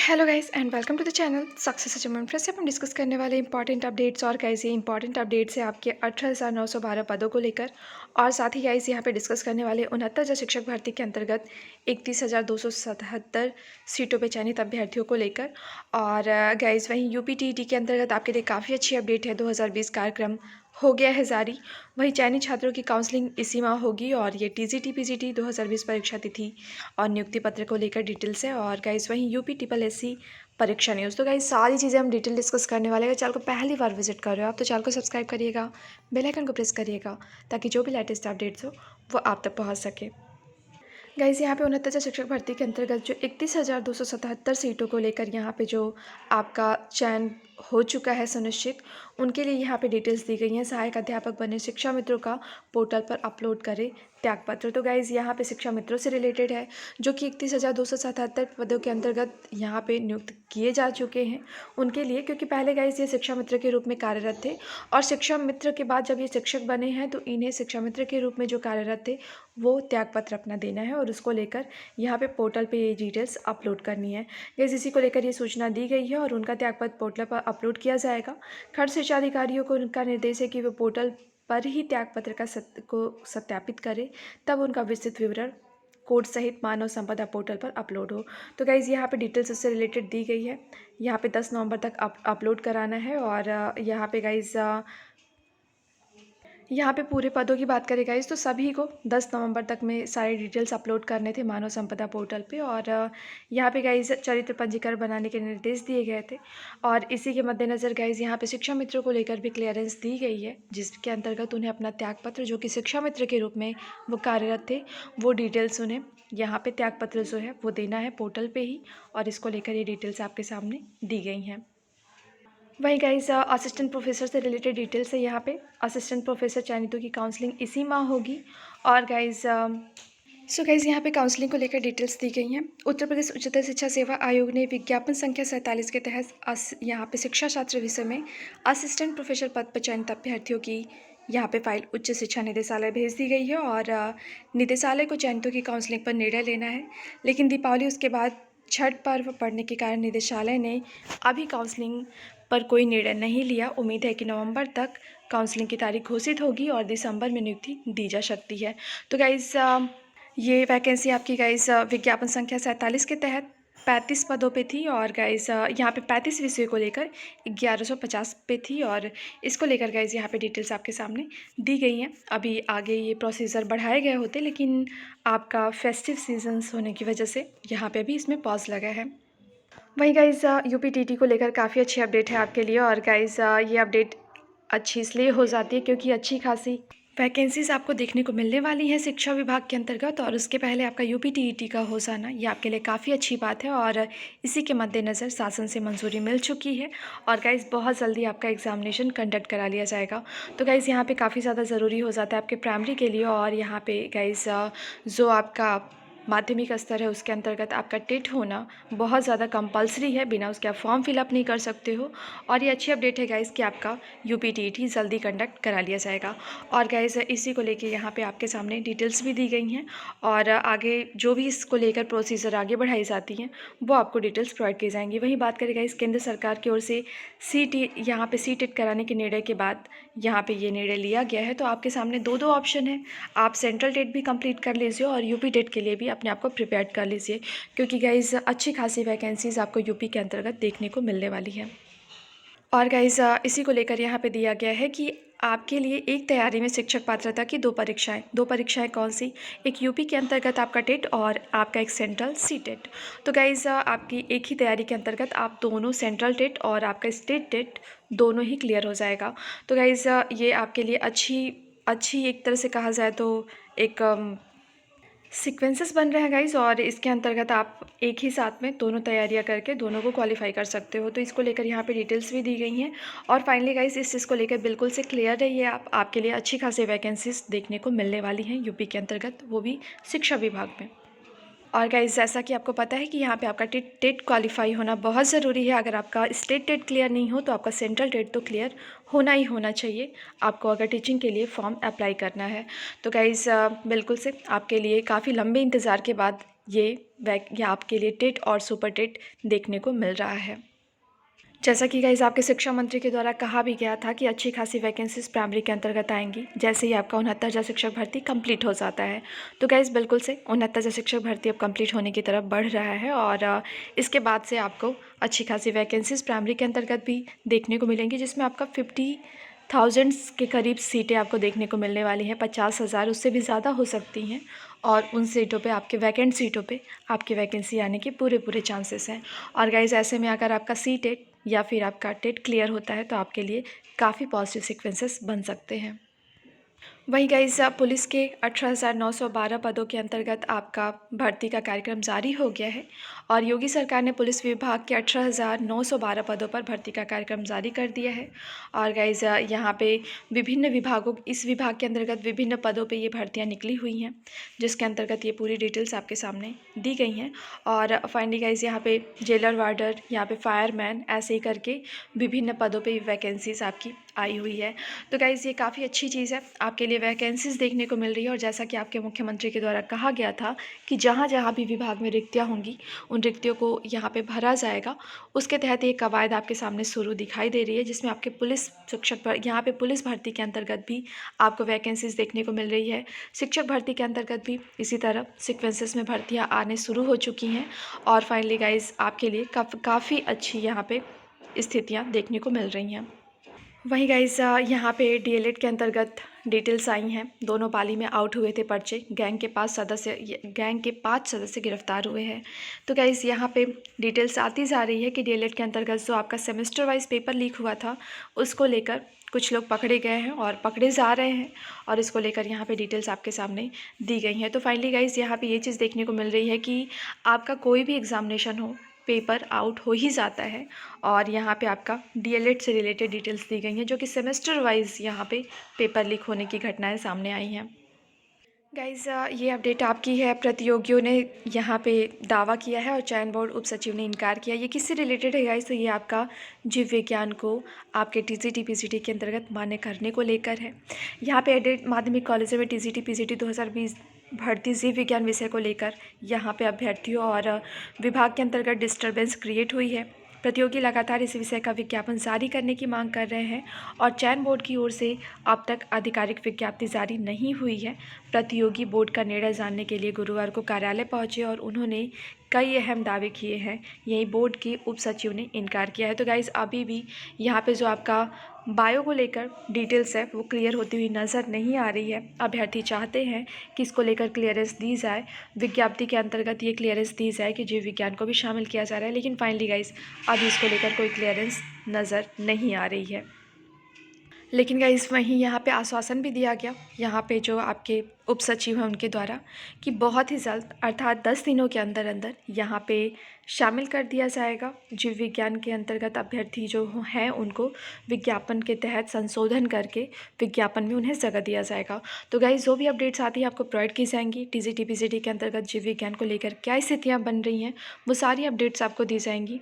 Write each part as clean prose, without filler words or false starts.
Hello guys and welcome to the channel success achievement. फिर से हम डिस्कस करने वाले इंपॉर्टेंट अपडेट्स। और गाइस ये इंपॉर्टेंट अपडेट्स है आपके 18,912 पदों को लेकर। और साथ ही गाइस यहाँ पे डिस्कस करने वाले 69 शिक्षक भर्ती के अंतर्गत 31,277 सीटों पे चयनित अभ्यर्थियों को लेकर। और गाइस वहीं यूपीटीईटी के अंतर्गत आपके लिए काफ़ी अच्छी अपडेट है। 2020 कार्यक्रम हो गया है जारी। वहीं चयनित छात्रों की काउंसलिंग इसी माह होगी। और ये टीजीटी पीजीटी 2020 परीक्षा तिथि और नियुक्ति पत्र को लेकर डिटेल्स है। और गाइस वहीं यूपी ट्रिपल एससी परीक्षा न्यूज़। तो गाइस सारी चीज़ें हम डिटेल डिस्कस करने वाले हैं। चैनल को पहली बार विजिट कर रहे हो आप तो चैनल को सब्सक्राइब करिएगा, बेल आइकन को प्रेस करिएगा ताकि जो भी लेटेस्ट अपडेट्स हो वो आप तक पहुँच सके। गाइस यहाँ पे 69 शिक्षक भर्ती के अंतर्गत जो 31,277 सीटों को लेकर यहाँ पे जो आपका चयन हो चुका है सुनिश्चित, उनके लिए यहाँ पे डिटेल्स दी गई हैं। सहायक अध्यापक बने शिक्षा मित्रों का पोर्टल पर अपलोड करें त्यागपत्र। तो गाइज़ यहाँ पे शिक्षा मित्रों से रिलेटेड है जो कि 31,277 पदों के अंतर्गत यहाँ पे नियुक्त किए जा चुके हैं उनके लिए। क्योंकि पहले गाइज़ ये शिक्षा मित्र के रूप में कार्यरत थे और शिक्षा मित्र के बाद जब ये शिक्षक बने हैं तो इन्हें शिक्षा मित्र के रूप में जो कार्यरत थे वो त्यागपत्र अपना देना है और उसको लेकर यहाँ पे पोर्टल पे ये डिटेल्स अपलोड करनी है। गाइस इसी को लेकर ये सूचना दी गई है और उनका त्यागपत्र पोर्टल पर अपलोड किया जाएगा। खंड शिक्षा अधिकारियों को उनका निर्देश है कि वो पोर्टल पर ही त्यागपत्र को सत्यापित करें, तब उनका विस्तृत विवरण कोड सहित मानव संपदा पोर्टल पर अपलोड हो। तो गाइज़ यहाँ पे डिटेल्स उससे रिलेटेड दी गई है। यहाँ पे 10 नवंबर तक अपलोड कराना है। और यहाँ पे गाइज़ यहाँ पे पूरे पदों की बात करें गाइस तो सभी को 10 नवंबर तक में सारे डिटेल्स अपलोड करने थे मानव संपदा पोर्टल पे। और यहाँ पे गाइस चरित्र पंजीकरण बनाने के निर्देश दिए गए थे। और इसी के मद्देनज़र गाइस यहाँ पे शिक्षा मित्रों को लेकर भी क्लियरेंस दी गई है जिसके अंतर्गत उन्हें अपना त्यागपत्र जो कि शिक्षा मित्र के रूप में वो कार्यरत थे वो डिटेल्स उन्हें यहाँ पे त्यागपत्र जो है वो देना है पोर्टल पर ही। और इसको लेकर ये डिटेल्स आपके सामने दी गई हैं। वही गाइस असिस्टेंट प्रोफेसर से रिलेटेड डिटेल्स है। यहाँ पे असिस्टेंट प्रोफेसर चयनितों की काउंसलिंग इसी माह होगी। और गाइस गाइस यहाँ पे काउंसलिंग को लेकर डिटेल्स दी गई हैं। उत्तर प्रदेश उच्चतर शिक्षा सेवा आयोग ने विज्ञापन संख्या 47 के तहत यहाँ पे शिक्षा शास्त्र विषय में असिस्टेंट प्रोफेसर पद पर चयनित अभ्यर्थियों की यहाँ पे फाइल उच्च शिक्षा निदेशालय भेज दी गई है। और निदेशालय को चयनितों की काउंसलिंग पर निर्णय लेना है। लेकिन दीपावली उसके बाद छठ पर्व पड़ने के कारण निदेशालय ने अभी काउंसलिंग पर कोई निर्णय नहीं लिया। उम्मीद है कि नवंबर तक काउंसलिंग की तारीख घोषित होगी और दिसंबर में नियुक्ति दी जा सकती है। तो गाइस ये वैकेंसी आपकी गाइस विज्ञापन संख्या 47 के तहत 35 पदों पे थी। और गाइस यहाँ पे 35 विषयों को लेकर 1150 पे थी। और इसको लेकर गाइस यहाँ पे डिटेल्स आपके सामने दी गई हैं। अभी आगे ये प्रोसीजर बढ़ाए गए होते लेकिन आपका फेस्टिव सीजन्स होने की वजह से यहाँ पे भी इसमें पॉज लगा है। वहीं गाइस यूपीटीटी को लेकर काफ़ी अच्छी अपडेट है आपके लिए। और गाइस ये अपडेट अच्छी इसलिए हो जाती है क्योंकि अच्छी खासी वैकेंसीज आपको देखने को मिलने वाली हैं शिक्षा विभाग के अंतर्गत। और उसके पहले आपका यूपीटीईटी का हो जाना ये आपके लिए काफ़ी अच्छी बात है। और इसी के मद्देनज़र शासन से मंजूरी मिल चुकी है और गाइस बहुत जल्दी आपका एग्जामिनेशन कंडक्ट करा लिया जाएगा। तो गाइस यहाँ पे काफ़ी ज़्यादा ज़रूरी हो जाता है आपके प्राइमरी के लिए। और यहाँ पे गाइस जो आपका माध्यमिक स्तर है उसके अंतर्गत आपका टेट होना बहुत ज़्यादा कंपलसरी है, बिना उसके आप फॉर्म फिलअप नहीं कर सकते हो। और ये अच्छी अपडेट है गाइस कि आपका यूपीटीईटी जल्दी कंडक्ट करा लिया जाएगा। और गाइस इसी को लेके यहाँ पे आपके सामने डिटेल्स भी दी गई हैं। और आगे जो भी इसको लेकर प्रोसीजर आगे बढ़ाई जाती हैं वो आपको डिटेल्स प्रोवाइड की जाएंगी। वहीं बात करें गाइस केंद्र सरकार की ओर से यहाँ पे टेट कराने के निर्णय के बाद यहाँ पे ये निर्णय लिया गया है। तो आपके सामने दो ऑप्शन है, आप सेंट्रल टेट भी कंप्लीट कर लीजिए और यूपी टेट के लिए भी अपने आप को प्रिपेयर कर लीजिए क्योंकि गाइस अच्छी खासी वैकेंसीज आपको यूपी के अंतर्गत देखने को मिलने वाली है। और गाइस इसी को लेकर यहाँ पे दिया गया है कि आपके लिए एक तैयारी में शिक्षक पात्रता की दो परीक्षाएं कौन सी, एक यूपी के अंतर्गत आपका टेट और आपका एक सेंट्रल सी टेट। तो गाइस आपकी एक ही तैयारी के अंतर्गत आप दोनों सेंट्रल टेट और आपका स्टेट टेट दोनों ही क्लियर हो जाएगा। तो गाइस ये आपके लिए अच्छी एक तरह से कहा जाए तो एक सीक्वेंसेस बन रहे हैं गाइस। और इसके अंतर्गत आप एक ही साथ में दोनों तैयारियां करके दोनों को क्वालिफाई कर सकते हो। तो इसको लेकर यहाँ पे डिटेल्स भी दी गई हैं। और फाइनली गाइस इस चीज़ को लेकर बिल्कुल से क्लियर रहिए, आपके लिए अच्छी खासी वैकेंसीज देखने को मिलने वाली हैं यूपी के अंतर्गत, वो भी शिक्षा विभाग में। और गाइस जैसा कि आपको पता है कि यहाँ पे आपका टेट क्वालिफाई होना बहुत ज़रूरी है। अगर आपका स्टेट टेट क्लियर नहीं हो तो आपका सेंट्रल टेट तो क्लियर होना ही होना चाहिए आपको अगर टीचिंग के लिए फॉर्म अप्लाई करना है। तो गाइस बिल्कुल से आपके लिए काफ़ी लंबे इंतज़ार के बाद ये आपके लिए टेट और सुपर टेट देखने को मिल रहा है। जैसा कि गाइस आपके शिक्षा मंत्री के द्वारा कहा भी गया था कि अच्छी खासी वैकेंसीज प्राइमरी के अंतर्गत आएंगी जैसे ही आपका 69,000 शिक्षक भर्ती कंप्लीट हो जाता है। तो गाइस बिल्कुल से 69,000 शिक्षक भर्ती अब कंप्लीट होने की तरफ बढ़ रहा है और इसके बाद से आपको अच्छी खासी वैकेंसीज प्राइमरी के अंतर्गत भी देखने को मिलेंगी, जिसमें आपका 50,000 के करीब सीटें आपको देखने को मिलने वाली हैं। 50,000 उससे भी ज़्यादा हो सकती हैं और उन सीटों पे आपके वैकेंट सीटों पे आपकी वैकेंसी आने के पूरे चांसेस हैं। और गाइस ऐसे में अगर आपका सी टेट या फिर आपका टेट क्लियर होता है तो आपके लिए काफ़ी पॉजिटिव सीक्वेंसेस बन सकते हैं। वहीं गाइस पुलिस के 18,912 पदों के अंतर्गत आपका भर्ती का कार्यक्रम जारी हो गया है और योगी सरकार ने पुलिस विभाग के 18,912 पदों पर भर्ती का कार्यक्रम जारी कर दिया है। और गाइस यहाँ पे इस विभाग के अंतर्गत विभिन्न पदों पे ये भर्तियाँ निकली हुई हैं, जिसके अंतर्गत ये पूरी डिटेल्स आपके सामने दी गई हैं। और फाइनली गाइस यहाँ पे जेलर वार्डर, यहाँ पे फायरमैन, ऐसे ही करके विभिन्न पदों पे वैकेंसीज आपकी आई हुई है। तो गाइस ये काफ़ी अच्छी चीज़ है, आपके लिए वैकेंसीज देखने को मिल रही है। और जैसा कि आपके मुख्यमंत्री के द्वारा कहा गया था कि जहाँ जहाँ भी विभाग में रिक्तियाँ होंगी उन रिक्तियों को यहाँ पे भरा जाएगा, उसके तहत ये कवायद आपके सामने शुरू दिखाई दे रही है, जिसमें आपके पुलिस शिक्षक यहाँ पे पुलिस भर्ती के अंतर्गत भी आपको वैकेंसीज देखने को मिल रही है। शिक्षक भर्ती के अंतर्गत भी इसी तरह सिक्वेंसेस में भर्तियाँ आने शुरू हो चुकी हैं। और फाइनली गाइस आपके लिए काफ़ी अच्छी यहाँ पे स्थितियाँ देखने को मिल रही हैं। वहीं गाइस यहाँ पे डीएलएड के अंतर्गत डिटेल्स आई हैं। दोनों पाली में आउट हुए थे पर्चे, गैंग के 5 सदस्य गिरफ्तार हुए हैं। तो गाइस यहाँ पे डिटेल्स आती जा रही है कि डीएलएड के अंतर्गत जो आपका सेमेस्टर वाइज पेपर लीक हुआ था उसको लेकर कुछ लोग पकड़े गए हैं और पकड़े जा रहे हैं, और इसको लेकर यहाँ पे डिटेल्स आपके सामने दी गई हैं। तो फाइनली गाइस यहाँ पे ये चीज़ देखने को मिल रही है कि आपका कोई भी एग्जामिनेशन हो, पेपर आउट हो ही जाता है। और यहाँ पे आपका डीएलएड से रिलेटेड डिटेल्स दी गई हैं, जो कि सेमेस्टर वाइज यहाँ पे पेपर लीक होने की घटनाएं सामने आई हैं। गाइज़ ये अपडेट आपकी है। प्रतियोगियों ने यहाँ पे दावा किया है और चयन बोर्ड उप सचिव ने इनकार किया। ये किससे रिलेटेड है गाइज़? तो ये आपका जीव विज्ञान को आपके टीजीटी पीजीटी के अंतर्गत मान्य करने को लेकर है। यहाँ पे एडेड माध्यमिक कॉलेजों में टीजीटी पीजीटी 2020 भर्ती जीव विज्ञान विषय को लेकर यहाँ पे अभ्यर्थियों और विभाग के अंतर्गत डिस्टर्बेंस क्रिएट हुई है। प्रतियोगी लगातार इस विषय का विज्ञापन जारी करने की मांग कर रहे हैं और चयन बोर्ड की ओर से अब तक आधिकारिक विज्ञप्ति जारी नहीं हुई है। प्रतियोगी बोर्ड का निर्णय जानने के लिए गुरुवार को कार्यालय पहुंचे और उन्होंने कई अहम दावे किए हैं। यही बोर्ड के उप सचिव ने इनकार किया है। तो गाइज़ अभी भी यहाँ पे जो आपका बायो को लेकर डिटेल्स है वो क्लियर होती हुई नज़र नहीं आ रही है। अभ्यर्थी चाहते हैं कि इसको लेकर क्लियरेंस दी जाए, विज्ञप्ति के अंतर्गत ये क्लियरेंस दी जाए कि जीव विज्ञान को भी शामिल किया जा रहा है, लेकिन फाइनली गाइस अभी इसको लेकर कोई क्लियरेंस नज़र नहीं आ रही है। लेकिन गाइस वहीं यहाँ पे आश्वासन भी दिया गया यहाँ पे जो आपके उप सचिव हैं उनके द्वारा कि बहुत ही जल्द अर्थात 10 दिनों के अंदर अंदर यहाँ पे शामिल कर दिया जाएगा। जीव विज्ञान के अंतर्गत अभ्यर्थी जो हैं उनको विज्ञापन के तहत संशोधन करके विज्ञापन में उन्हें जगह दिया जाएगा। तो गाइस जो भी अपडेट्स आती है आपको प्रोवाइड की जाएंगी। टीजीटी पीजीटी के अंतर्गत जीव विज्ञान को लेकर क्या स्थितियाँ बन रही हैं वो सारी अपडेट्स आपको दी जाएंगी।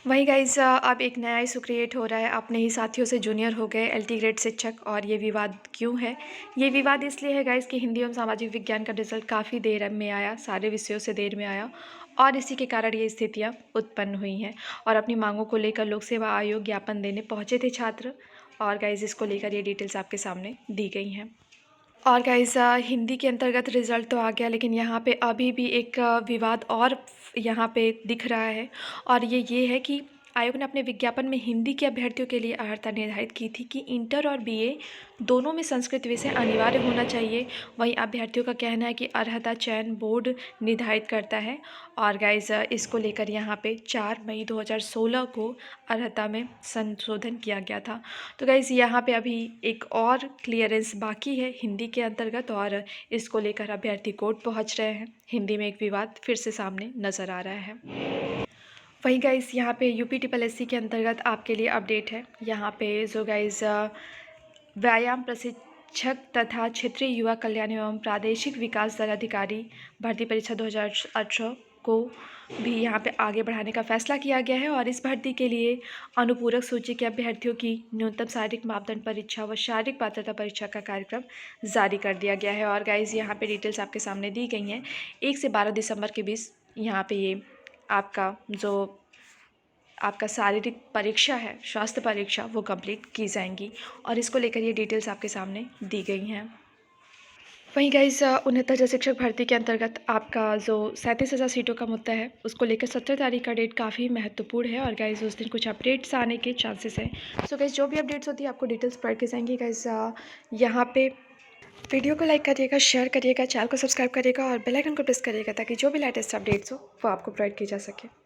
वहीं गाइस अब एक नया इशू क्रिएट हो रहा है। अपने ही साथियों से जूनियर हो गए एलटी ग्रेड शिक्षक, और ये विवाद क्यों है? ये विवाद इसलिए है गाइस कि हिंदी एवं सामाजिक विज्ञान का रिजल्ट काफ़ी देर में आया, सारे विषयों से देर में आया, और इसी के कारण ये स्थितियाँ उत्पन्न हुई हैं। और अपनी मांगों को लेकर लोक सेवा आयोग ज्ञापन देने पहुँचे थे छात्र, और गाइस इसको लेकर ये डिटेल्स आपके सामने दी गई हैं। और गाइस हिंदी के अंतर्गत रिज़ल्ट तो आ गया, लेकिन यहाँ पे अभी भी एक विवाद और यहाँ पे दिख रहा है, और ये है कि आयोग ने अपने विज्ञापन में हिंदी के अभ्यर्थियों के लिए अर्हता निर्धारित की थी कि इंटर और बीए दोनों में संस्कृत विषय अनिवार्य होना चाहिए। वहीं अभ्यर्थियों का कहना है कि अर्हता चयन बोर्ड निर्धारित करता है। और गाइस इसको लेकर यहाँ पे 4 मई 2016 को अर्हता में संशोधन किया गया था। तो गाइस यहाँ पे अभी एक और क्लियरेंस बाकी है हिंदी के अंतर्गत, और इसको लेकर अभ्यर्थी कोर्ट पहुँच रहे हैं। हिंदी में एक विवाद फिर से सामने नज़र आ रहा है। वहीं गाइस यहाँ पे यूपी SSSC के अंतर्गत आपके लिए अपडेट है। यहाँ पे जो गाइस व्यायाम प्रशिक्षक तथा क्षेत्रीय युवा कल्याण एवं प्रादेशिक विकास दल अधिकारी भर्ती परीक्षा 2018 को भी यहाँ पे आगे बढ़ाने का फैसला किया गया है और इस भर्ती के लिए अनुपूरक सूची के अभ्यर्थियों की न्यूनतम शारीरिक मापदंड परीक्षा व शारीरिक पात्रता परीक्षा का कार्यक्रम जारी कर दिया गया है। और गाइज़ यहाँ पे डिटेल्स आपके सामने दी गई हैं। 1 से 12 दिसंबर के बीच यहाँ पे ये आपका शारीरिक परीक्षा है, स्वास्थ्य परीक्षा, वो कंप्लीट की जाएंगी और इसको लेकर ये डिटेल्स आपके सामने दी गई हैं। वहीं गाइस 69 शिक्षक भर्ती के अंतर्गत आपका जो 37,000 सीटों का मुद्दा है उसको लेकर 17 तारीख का डेट काफ़ी महत्वपूर्ण है और गाइस उस दिन कुछ अपडेट्स आने के चांसेस हैं। सो गाइस जो भी अपडेट्स होती है आपको डिटेल्स प्रोवाइड की जाएंगी। गाइस यहाँ पे वीडियो को लाइक करिएगा, शेयर करिएगा, चैनल को सब्सक्राइब करिएगा और बेल आइकन को प्रेस करिएगा ताकि जो भी लेटेस्ट अपडेट्स हो वो आपको प्रोवाइड की जा सके।